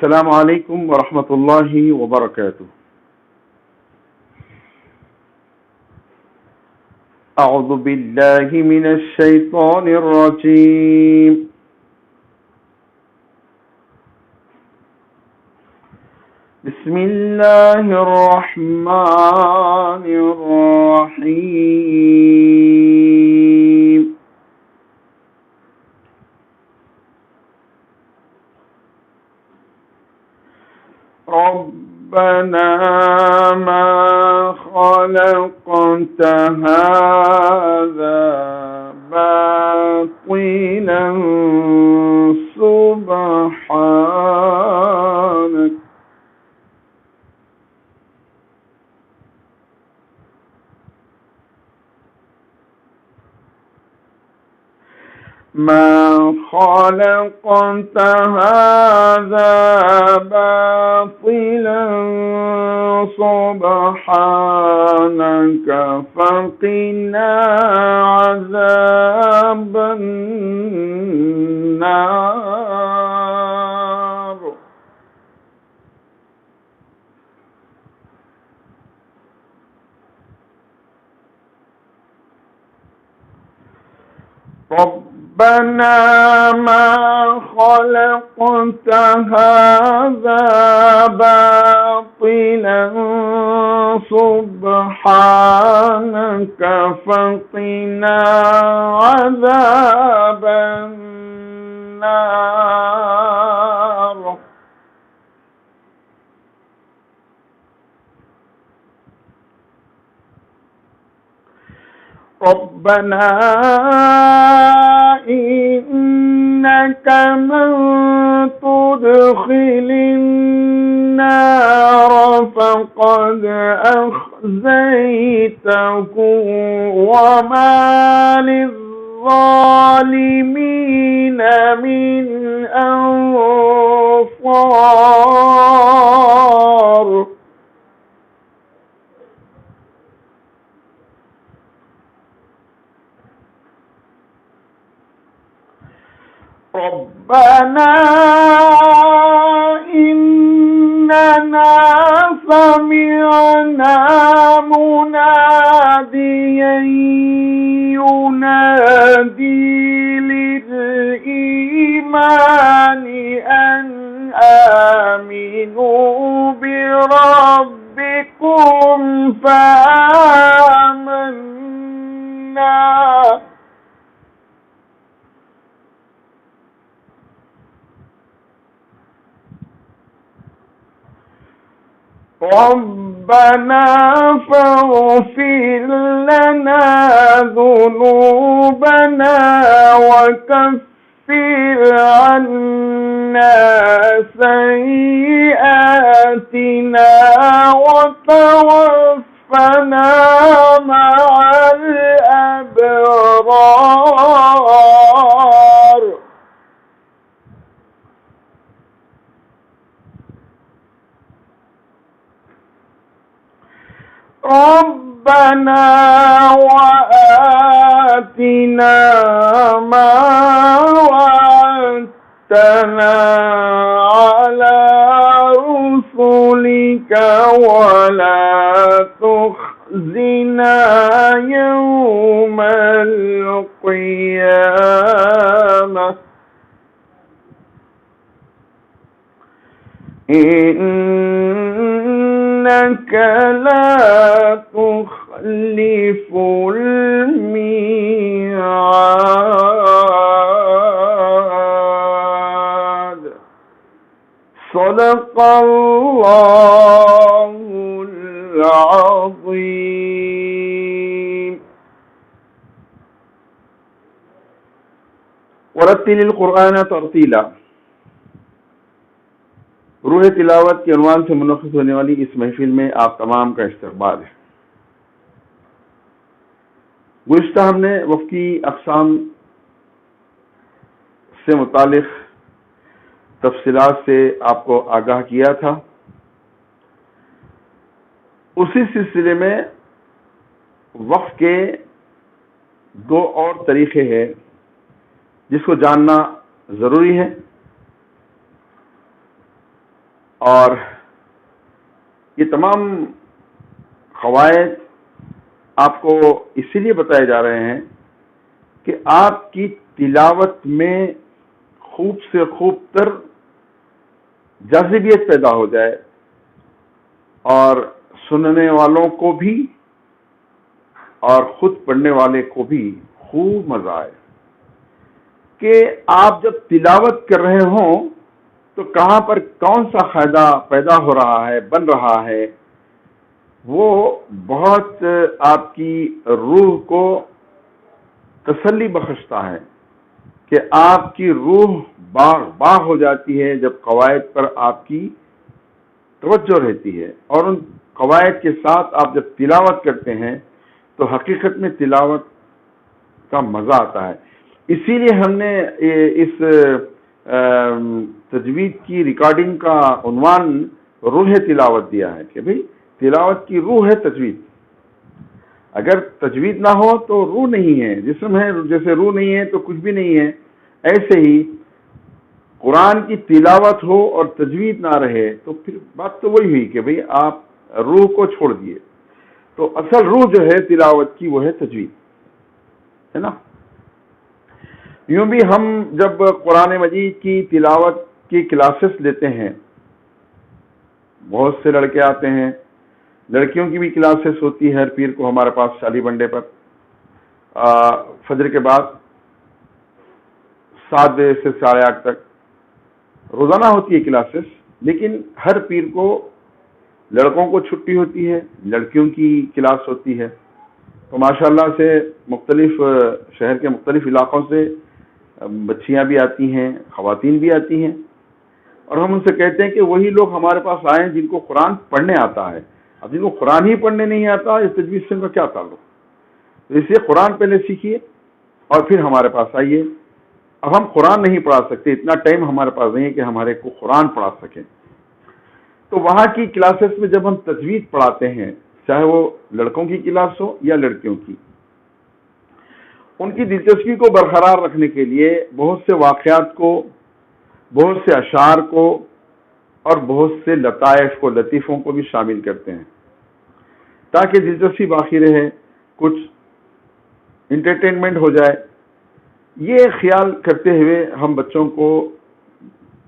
السلام علیکم ورحمۃ اللہ وبرکاتہ. اعوذ باللہ من الشیطان الرجیم. بسم اللہ الرحمن الرحیم. ربنا ما خلقت هذا باطلا سبحانك ما خلقت هذا باطلا سبحانك فقنا عذاب النار. ربنا ما خلقت هذا باطلا سبحانك فقنا عذاب النار. ربنا إنك من تدخل النار فقد أخزيته وما للظالمين من أنصار. ربنا إننا سمعنا مناديا ينادي للإيمان أن آمنوا بربكم فآمنا. ربنا فاغفر لنا ذنوبنا وكفر عنا سيئاتنا وتوفنا مع الأبرار. ربنا وآتنا ما وعدتنا على رسلك ولا تخزنا يوم القيامة إنك لا تخلف الميعاد. صدق الله العظيم. ورتل القرآن ترتیلا. روح تلاوت کے عنوان سے منعقد ہونے والی اس محفل میں آپ تمام کا استقبال ہے. گزشتہ ہم نے وفقی اقسام سے متعلق تفصیلات سے آپ کو آگاہ کیا تھا. اسی سلسلے میں وقف کے دو اور طریقے ہیں جس کو جاننا ضروری ہے. اور یہ تمام قواعد آپ کو اسی لیے بتائے جا رہے ہیں کہ آپ کی تلاوت میں خوب سے خوب تر جاذبیت پیدا ہو جائے اور سننے والوں کو بھی اور خود پڑھنے والے کو بھی خوب مزہ آئے کہ آپ جب تلاوت کر رہے ہوں تو کہاں پر کون سا فائدہ پیدا ہو رہا ہے، بن رہا ہے، وہ بہت آپ کی روح کو تسلی بخشتا ہے کہ آپ کی روح باغ ہو جاتی ہے جب قواعد پر آپ کی توجہ رہتی ہے، اور ان قواعد کے ساتھ آپ جب تلاوت کرتے ہیں تو حقیقت میں تلاوت کا مزہ آتا ہے۔ اسی لیے ہم نے اس تجوید کی ریکارڈنگ کا عنوان روح تلاوت دیا ہے کہ بھئی تلاوت کی روح ہے تجوید۔ اگر تجوید نہ ہو تو روح نہیں ہے، جسم ہے، جیسے روح نہیں ہے تو کچھ بھی نہیں ہے، ایسے ہی قرآن کی تلاوت ہو اور تجوید نہ رہے تو پھر بات تو وہی ہوئی کہ بھئی آپ روح کو چھوڑ دیے۔ تو اصل روح جو ہے تلاوت کی وہ ہے تجوید، ہے نا۔ یوں بھی ہم جب قرآن مجید کی تلاوت کی کلاسز لیتے ہیں، بہت سے لڑکے آتے ہیں، لڑکیوں کی بھی کلاسز ہوتی ہے ہر پیر کو ہمارے پاس شالی بنڈے پر، فجر کے بعد 7 بجے سے 8:30 تک روزانہ ہوتی ہے کلاسز، لیکن ہر پیر کو لڑکوں کو چھٹی ہوتی ہے، لڑکیوں کی کلاس ہوتی ہے۔ تو ماشاءاللہ سے مختلف شہر کے مختلف علاقوں سے بچیاں بھی آتی ہیں، خواتین بھی آتی ہیں، اور ہم ان سے کہتے ہیں کہ وہی لوگ ہمارے پاس آئیں جن کو قرآن پڑھنے آتا ہے۔ اب جن کو قرآن ہی پڑھنے نہیں آتا اس تجوید سے ان کا کیا تعلق؟ تو اس لیے قرآن پہلے سیکھیے اور پھر ہمارے پاس آئیے۔ اب ہم قرآن نہیں پڑھا سکتے، اتنا ٹائم ہمارے پاس نہیں ہے کہ ہمارے کو قرآن پڑھا سکیں، تو وہاں کی کلاسز میں جب ہم تجوید پڑھاتے ہیں، چاہے وہ لڑکوں کی کلاس ہو یا لڑکیوں کی، ان کی دلچسپی کو برقرار رکھنے کے لیے بہت سے واقعات کو، بہت سے اشعار کو اور بہت سے لطائف کو، لطیفوں کو بھی شامل کرتے ہیں تاکہ دلچسپی باقی رہے، کچھ انٹرٹینمنٹ ہو جائے۔ یہ خیال کرتے ہوئے ہم بچوں کو،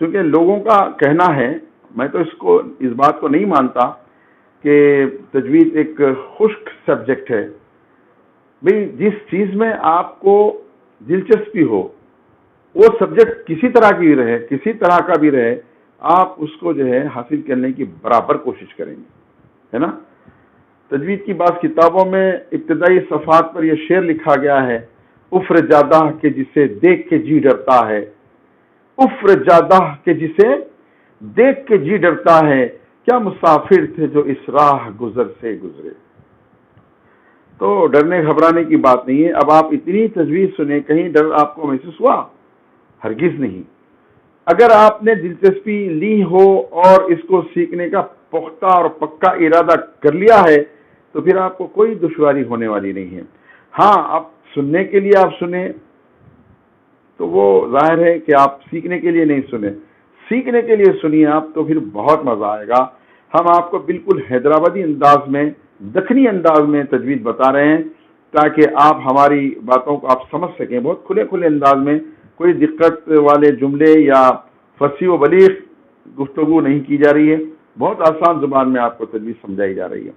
کیونکہ لوگوں کا کہنا ہے، میں تو اس بات کو نہیں مانتا کہ تجوید ایک خشک سبجیکٹ ہے۔ بھئی جس چیز میں آپ کو دلچسپی ہو، وہ سبجیکٹ کسی طرح کی رہے، کسی طرح کا بھی رہے، آپ اس کو جو ہے حاصل کرنے کی برابر کوشش کریں گے، ہے نا۔ تجوید کی بعض کتابوں میں ابتدائی صفحات پر یہ شعر لکھا گیا ہے: افر جادہ کے جسے دیکھ کے جی ڈرتا ہے، افر جادہ کے جسے دیکھ کے جی ڈرتا ہے، کیا مسافر تھے جو اس راہ گزر سے گزرے۔ تو ڈرنے گھبرانے کی بات نہیں ہے۔ اب آپ اتنی تجوید سنیں، کہیں ڈر آپ کو محسوس ہوا؟ ہرگز نہیں۔ اگر آپ نے دلچسپی لی ہو اور اس کو سیکھنے کا پختہ اور پکا ارادہ کر لیا ہے تو پھر آپ کو کوئی دشواری ہونے والی نہیں ہے۔ ہاں، آپ سننے کے لیے آپ سنیں تو وہ ظاہر ہے کہ آپ سیکھنے کے لیے نہیں سنیں، سیکھنے کے لیے سنیے آپ تو پھر بہت مزہ آئے گا۔ ہم آپ کو بالکل حیدرآبادی انداز میں، دکنی انداز میں تجوید بتا رہے ہیں تاکہ آپ ہماری باتوں کو آپ سمجھ سکیں، بہت کھلے انداز میں، کوئی دقت والے جملے یا فصیح و بلیغ گفتگو نہیں کی جا رہی ہے، بہت آسان زبان میں آپ کو تجوید سمجھائی جا رہی ہے۔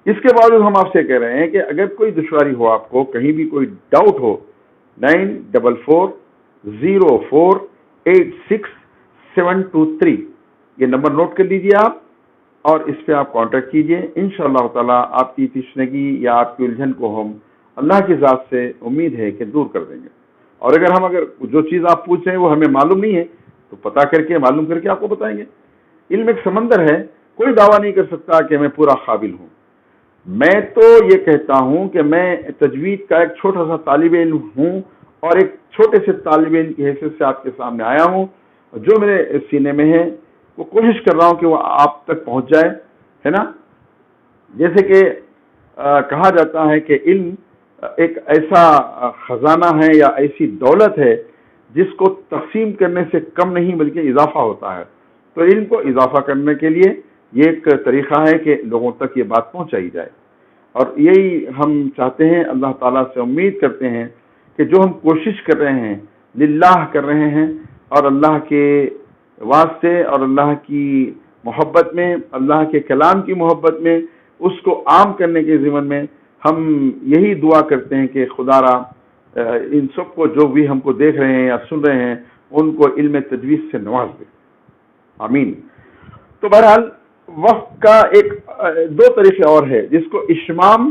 اس کے باوجود ہم آپ سے کہہ رہے ہیں کہ اگر کوئی دشواری ہو، آپ کو کہیں بھی کوئی ڈاؤٹ ہو، 9440486723 یہ نمبر نوٹ کر لیجئے آپ، اور اس پہ آپ کانٹیکٹ کیجئے۔ انشاءاللہ تعالیٰ آپ کی تشنگی یا آپ کی الجھن کو ہم اللہ کی ذات سے امید ہے کہ دور کر دیں گے۔ اور اگر جو چیز آپ پوچھ رہے ہیں وہ ہمیں معلوم نہیں ہے تو پتہ کر کے، معلوم کر کے آپ کو بتائیں گے۔ علم ایک سمندر ہے، کوئی دعویٰ نہیں کر سکتا کہ میں پورا قابل ہوں۔ میں تو یہ کہتا ہوں کہ میں تجوید کا ایک چھوٹا سا طالب علم ہوں، اور ایک چھوٹے سے طالب علم کی حیثیت سے آپ کے سامنے آیا ہوں، جو میرے سینے میں ہے وہ کوشش کر رہا ہوں کہ وہ آپ تک پہنچ جائے، ہے نا۔ جیسے کہ کہا جاتا ہے کہ علم ایک ایسا خزانہ ہے یا ایسی دولت ہے جس کو تقسیم کرنے سے کم نہیں بلکہ اضافہ ہوتا ہے۔ تو علم کو اضافہ کرنے کے لیے یہ ایک طریقہ ہے کہ لوگوں تک یہ بات پہنچائی جائے، اور یہی ہم چاہتے ہیں، اللہ تعالیٰ سے امید کرتے ہیں کہ جو ہم کوشش کر رہے ہیں، للہ کر رہے ہیں، اور اللہ کے واسطے اور اللہ کی محبت میں، اللہ کے کلام کی محبت میں، اس کو عام کرنے کے ضمن میں ہم یہی دعا کرتے ہیں کہ خدا را ان سب کو، جو بھی ہم کو دیکھ رہے ہیں یا سن رہے ہیں، ان کو علم تجوید سے نواز دے، آمین۔ تو بہرحال وقف کا ایک دو طریقے اور ہے، جس کو اشمام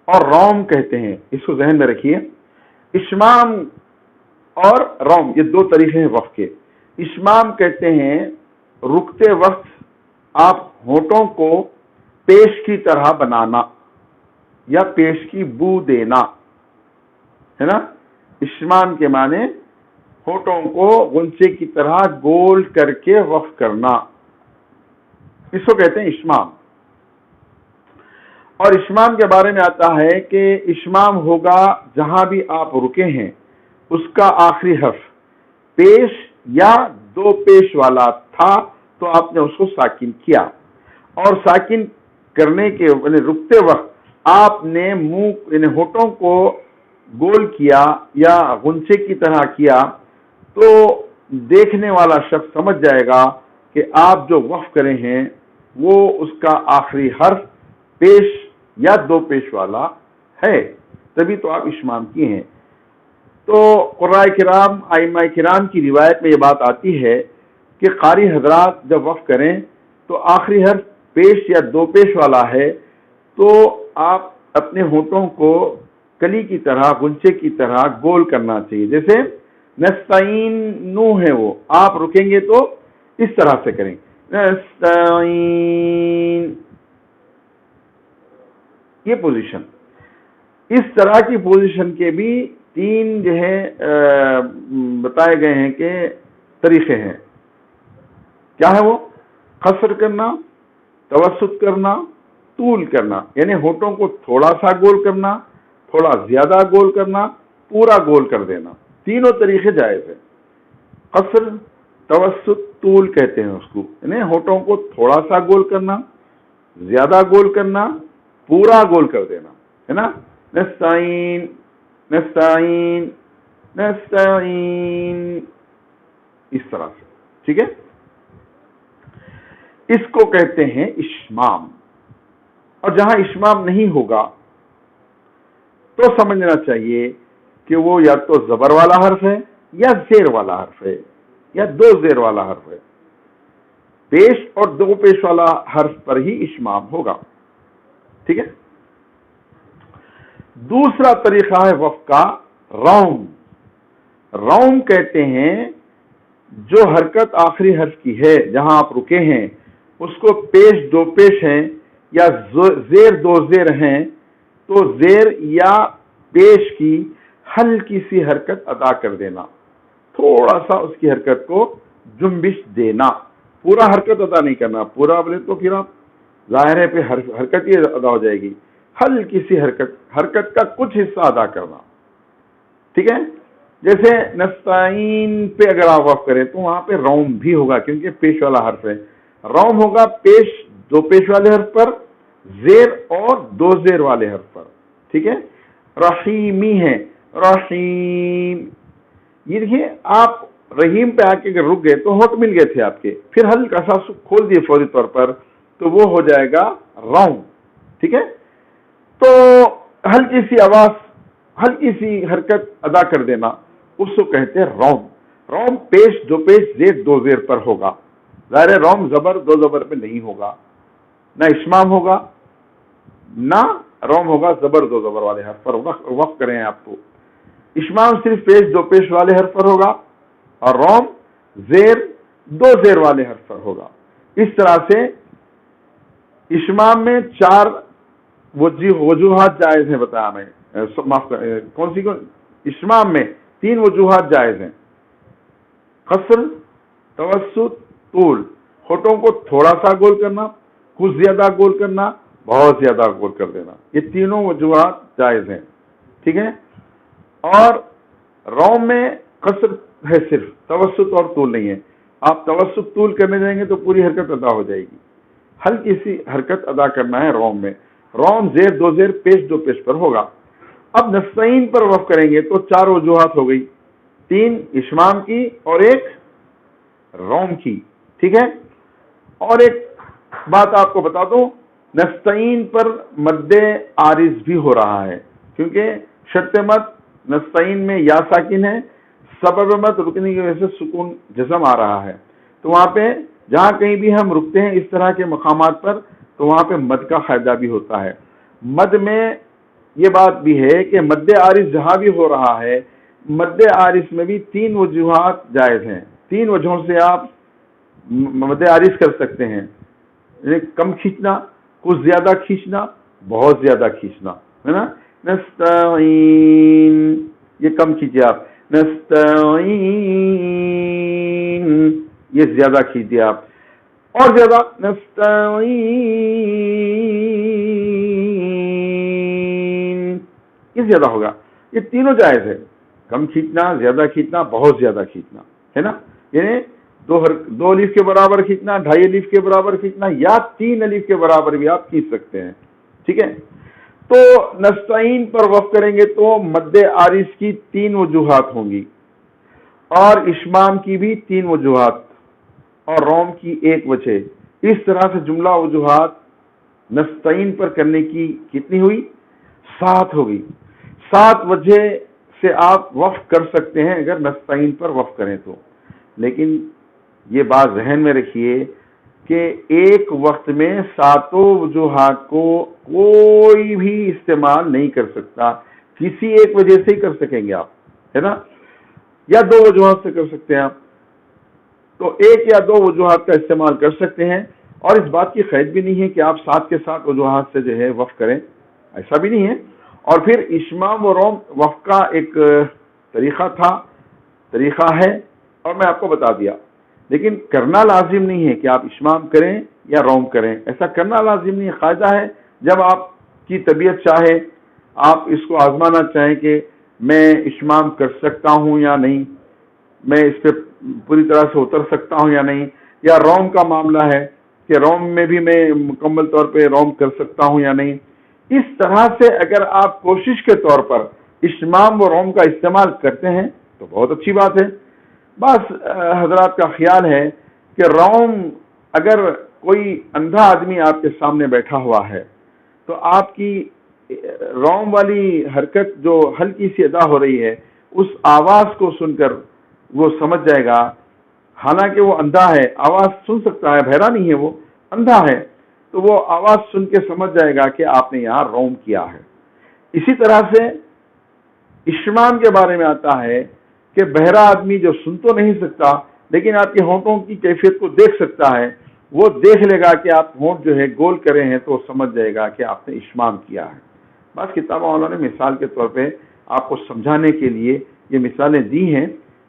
اور روم کہتے ہیں، اس کو ذہن میں رکھیے۔ اشمام اور روم یہ دو طریقے ہیں وقف کے۔ اشمام کہتے ہیں رکتے وقت آپ ہونٹوں کو پیش کی طرح بنانا یا پیش کی بو دینا، ہے نا۔ اشمام کے معنی ہونٹوں کو غنچے کی طرح گول کر کے وقف کرنا، اس کو کہتے ہیں اشمام۔ اور اشمام کے بارے میں آتا ہے کہ اشمام ہوگا جہاں بھی آپ رکے ہیں اس کا آخری حرف پیش یا دو پیش والا تھا تو آپ نے اس کو ساکن کیا، اور ساکن کرنے کے یعنی رکتے وقت آپ نے منہ یعنی ہونٹوں کو گول کیا یا غنچے کی طرح کیا، تو دیکھنے والا شخص سمجھ جائے گا کہ آپ جو وقف کرے ہیں وہ اس کا آخری حرف پیش یا دو پیش والا ہے، تبھی تو آپ اشمام کیے ہیں۔ تو قراء کرام، ائمہ کرام کی روایت میں یہ بات آتی ہے کہ قاری حضرات جب وقف کریں تو آخری حرف پیش یا دو پیش والا ہے تو آپ اپنے ہونٹوں کو کلی کی طرح، غنچے کی طرح گول کرنا چاہیے، جیسے نستعین نو ہے وہ، آپ رکیں گے تو اس طرح سے کریں، نستعین، یہ پوزیشن۔ اس طرح کی پوزیشن کے بھی تین جو ہے بتائے گئے ہیں کہ طریقے ہیں۔ کیا ہے وہ؟ قصر کرنا، توسط کرنا، طول کرنا، یعنی ہونٹوں کو تھوڑا سا گول کرنا، تھوڑا زیادہ گول کرنا، پورا گول کر دینا، تینوں طریقے جائز ہیں۔ قصر، توسط، طول کہتے ہیں اس کو، یعنی ہونٹوں کو تھوڑا سا گول کرنا، زیادہ گول کرنا، پورا گول کر دینا، ہے نا۔ نستعین، نستعین، نستعین، اس طرح سے، ٹھیک ہے۔ اس کو کہتے ہیں اشمام۔ اور جہاں اشمام نہیں ہوگا تو سمجھنا چاہیے کہ وہ یا تو زبر والا حرف ہے یا زیر والا حرف ہے یا دو زیر والا حرف ہے، پیش اور دو پیش والا حرف پر ہی اشمام ہوگا، ٹھیک ہے۔ دوسرا طریقہ ہے وقف کا روم۔ روم کہتے ہیں جو حرکت آخری حرف کی ہے، جہاں آپ رکے ہیں اس کو پیش دو پیش ہیں یا زیر دو زیر ہیں تو زیر یا پیش کی ہلکی سی حرکت ادا کر دینا، تھوڑا سا اس کی حرکت کو جنبش دینا، پورا حرکت ادا نہیں کرنا، پورا بولے تو پھر آپ ظاہر ہے پہ حرکت ہی ادا ہو جائے گی، ہلکی سی حرکت کا کچھ حصہ ادا کرنا، ٹھیک ہے۔ جیسے نستعین پہ اگر آپ وقف کریں تو وہاں پہ روم بھی ہوگا کیونکہ پیش والا حرف ہے، روم ہوگا پیش دو پیش والے حرف پر، زیر اور دو زیر والے حرف پر، ٹھیک ہے۔ رحیمی ہے، رحیم، یہ دیکھیے آپ رحیم پہ آ کے اگر رک گئے تو ہونٹ مل گئے تھے آپ کے، پھر ہلکا سا کھول دیے فوری طور پر تو وہ ہو جائے گا روم، ٹھیک ہے۔ تو ہلکی سی آواز، ہلکی سی حرکت ادا کر دینا، اس کو کہتے ہیں روم۔ روم پیش دو پیش زیر دو زیر پر ہوگا، ظاہر روم زبر دو زبر پہ نہیں ہوگا، نہ اشمام ہوگا نہ روم ہوگا زبر دو زبر والے حرف پر وقف کریں آپ کو۔ اشمام صرف پیش دو پیش والے حرف پر ہوگا اور روم زیر دو زیر والے حرف پر ہوگا۔ اس طرح سے اشمام میں چار وجوہات جائز ہیں، بتایا میں، معاف کون سی اشمام میں تین وجوہات جائز ہیں، قصر، توسط، طول۔ ہونٹوں کو تھوڑا سا گول کرنا، کچھ زیادہ گول کرنا، بہت زیادہ گول کر دینا، یہ تینوں وجوہات جائز ہیں، ٹھیک ہے۔ اور روم میں قصر ہے صرف، توسط اور طول نہیں ہے۔ آپ توسط طول کرنے جائیں گے تو پوری حرکت ادا ہو جائے گی. ہلکی سی حرکت ادا کرنا ہے روم میں. روم زیر دو زیر پیش دو پیش پر ہوگا. اب نستعین پر وقف کریں گے تو 4 وجوہات ہو گئی، 3 اشمام کی اور 1 روم کی. ٹھیک ہے. اور ایک بات آپ کو بتا دوں، نستعین پر مد عارض بھی ہو رہا ہے، کیونکہ شرط مد نستعین میں یا ساکن ہے، سبب مد رکنے کی وجہ سے سکون جزم آ رہا ہے. تو وہاں پہ جہاں کہیں بھی ہم رکتے ہیں اس طرح کے مقامات پر تو وہاں پہ مد کا فائدہ بھی ہوتا ہے. مد میں یہ بات بھی ہے کہ مد عارض جہاں بھی ہو رہا ہے، مد عارض میں بھی 3 وجوہات جائز ہیں. 3 وجہوں سے آپ مد عارض کر سکتے ہیں. کم کھینچنا، کچھ زیادہ کھینچنا، بہت زیادہ کھینچنا، ہے نا. نستعین یہ کم کھینچیے آپ، نستعین یہ زیادہ کھینچیے آپ، اور زیادہ نستعین یہ زیادہ ہوگا. یہ تینوں جائز ہے، کم کھینچنا، زیادہ کھینچنا، بہت زیادہ کھینچنا، ہے نا. یعنی 2 الف کے برابر کھینچنا، 2.5 الف کے برابر کھینچنا، یا 3 الف کے برابر بھی آپ کھینچ سکتے ہیں. ٹھیک ہے. تو نستعین پر وقف کریں گے تو مد عارض کی 3 وجوہات ہوں گی، اور اشمام کی بھی 3 وجوہات، اور روم کی 1 وجہ. اس طرح سے جملہ وجوہات نستعین پر کرنے کی کتنی ہوئی؟ 7 ہوگی. 7 وجہ سے آپ وقف کر سکتے ہیں اگر نستعین پر وقف کریں تو. لیکن یہ بات ذہن میں رکھیے کہ ایک وقت میں 7 وجوہات کو کوئی بھی استعمال نہیں کر سکتا. کسی ایک وجہ سے ہی کر سکیں گے آپ، ہے نا، یا 2 وجوہات سے کر سکتے ہیں آپ. تو 1 یا 2 وجوہات کا استعمال کر سکتے ہیں. اور اس بات کی قید بھی نہیں ہے کہ آپ 7 کے 7 وجوہات سے جو ہے وقف کریں، ایسا بھی نہیں ہے. اور پھر اشمام و روم وقف کا ایک طریقہ ہے، اور میں آپ کو بتا دیا. لیکن کرنا لازم نہیں ہے کہ آپ اشمام کریں یا روم کریں، ایسا کرنا لازم نہیں ہے. قاعدہ ہے جب آپ کی طبیعت چاہے، آپ اس کو آزمانا چاہیں کہ میں اشمام کر سکتا ہوں یا نہیں، میں اس پہ پوری طرح سے اتر سکتا ہوں یا نہیں، یا روم کا معاملہ ہے کہ روم میں بھی میں مکمل طور پہ روم کر سکتا ہوں یا نہیں. اس طرح سے اگر آپ کوشش کے طور پر اشمام و روم کا استعمال کرتے ہیں تو بہت اچھی بات ہے. بس حضرات کا خیال ہے کہ روم، اگر کوئی اندھا آدمی آپ کے سامنے بیٹھا ہوا ہے تو آپ کی روم والی حرکت جو ہلکی سی ادا ہو رہی ہے، اس آواز کو سن کر وہ سمجھ جائے گا. حالانکہ وہ اندھا ہے، آواز سن سکتا ہے، بہرا نہیں ہے، وہ اندھا ہے، تو وہ آواز سن کے سمجھ جائے گا کہ آپ نے یہاں روم کیا ہے. اسی طرح سے اشمام کے بارے میں آتا ہے کہ بہرا آدمی جو سن تو نہیں سکتا لیکن آپ کے ہونٹوں کی کیفیت کو دیکھ سکتا ہے، وہ دیکھ لے گا کہ آپ ہونٹ جو ہے گول کرے ہیں تو سمجھ جائے گا کہ آپ نے اشمام کیا ہے. بس کتابوں والوں نے مثال کے طور پہ آپ کو سمجھانے کے لیے یہ مثالیں دی ہیں.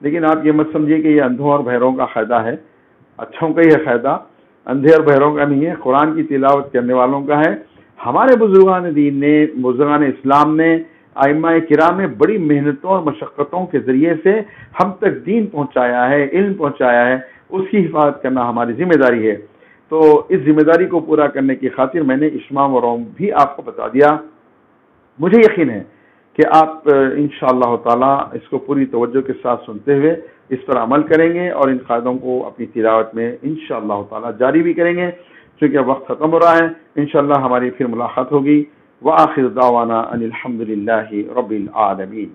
لیکن آپ یہ مت سمجھیے کہ یہ اندھوں اور بہروں کا فائدہ ہے. اچھوں کا ہی ہے فائدہ، اندھے اور بہروں کا نہیں ہے. قرآن کی تلاوت کرنے والوں کا ہے. ہمارے بزرگان دین نے، بزرگان اسلام نے، ائمہ کرام نے بڑی محنتوں اور مشقتوں کے ذریعے سے ہم تک دین پہنچایا ہے، علم پہنچایا ہے. اس کی حفاظت کرنا ہماری ذمہ داری ہے. تو اس ذمہ داری کو پورا کرنے کی خاطر میں نے اشمام و روم بھی آپ کو بتا دیا. مجھے یقین ہے کہ آپ انشاءاللہ تعالی اس کو پوری توجہ کے ساتھ سنتے ہوئے اس پر عمل کریں گے اور ان قاعدوں کو اپنی تلاوت میں انشاءاللہ تعالی جاری بھی کریں گے. چونکہ وقت ختم ہو رہا ہے، انشاءاللہ ہماری پھر ملاقات ہوگی. وآخر دعوانا ان الحمد للہ رب العالمین.